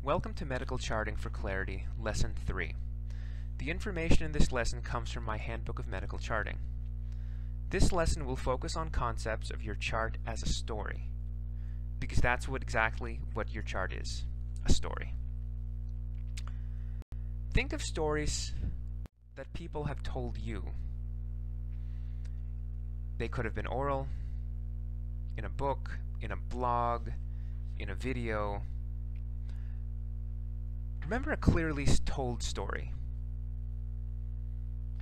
Welcome to Medical Charting for Clarity, Lesson 3. The information in this lesson comes from my Handbook of Medical Charting. This lesson will focus on concepts of your chart as a story, because that's exactly what your chart is, a story. Think of stories that people have told you. They could have been oral, in a book, in a blog, in a video. Remember a clearly told story.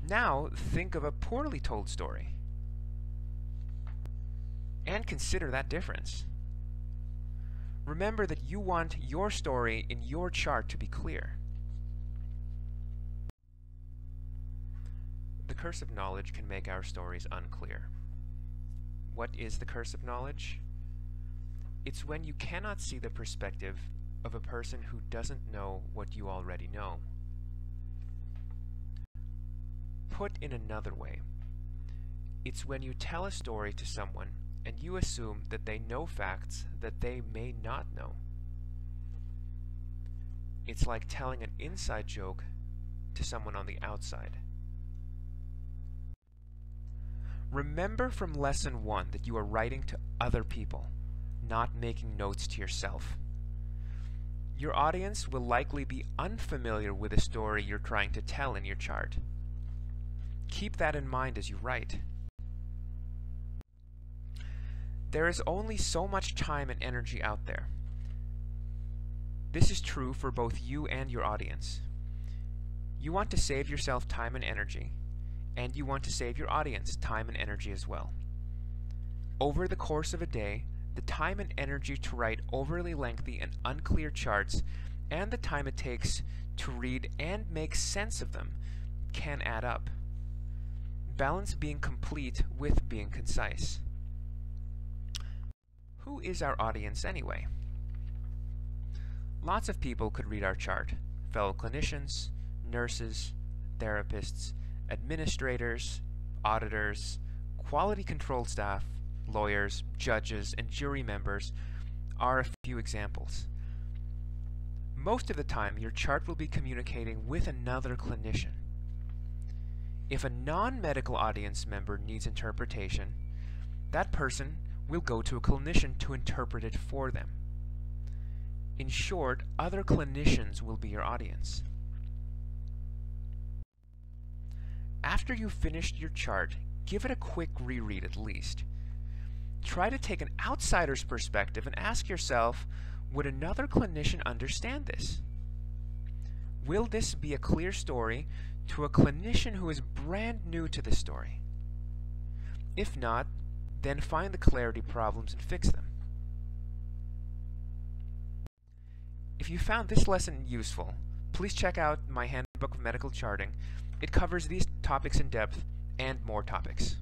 Now think of a poorly told story. And consider that difference. Remember that you want your story in your chart to be clear. The curse of knowledge can make our stories unclear. What is the curse of knowledge? It's when you cannot see the perspective of a person who doesn't know what you already know. Put in another way, it's when you tell a story to someone and you assume that they know facts that they may not know. It's like telling an inside joke to someone on the outside. Remember from lesson 1 that you are writing to other people, not making notes to yourself. Your audience will likely be unfamiliar with the story you're trying to tell in your chart. Keep that in mind as you write. There is only so much time and energy out there. This is true for both you and your audience. You want to save yourself time and energy, and you want to save your audience time and energy as well. Over the course of a day, the time and energy to write overly lengthy and unclear charts and the time it takes to read and make sense of them can add up. Balance being complete with being concise. Who is our audience anyway? Lots of people could read our chart: fellow clinicians, nurses, therapists, administrators, auditors, quality control staff, lawyers, judges, and jury members are a few examples. Most of the time, your chart will be communicating with another clinician. If a non-medical audience member needs interpretation, that person will go to a clinician to interpret it for them. In short, other clinicians will be your audience. After you've finished your chart, give it a quick reread at least. Try to take an outsider's perspective and ask yourself, would another clinician understand this? Will this be a clear story to a clinician who is brand new to this story? If not, then find the clarity problems and fix them. If you found this lesson useful, please check out my Handbook of Medical Charting. It covers these topics in depth and more topics.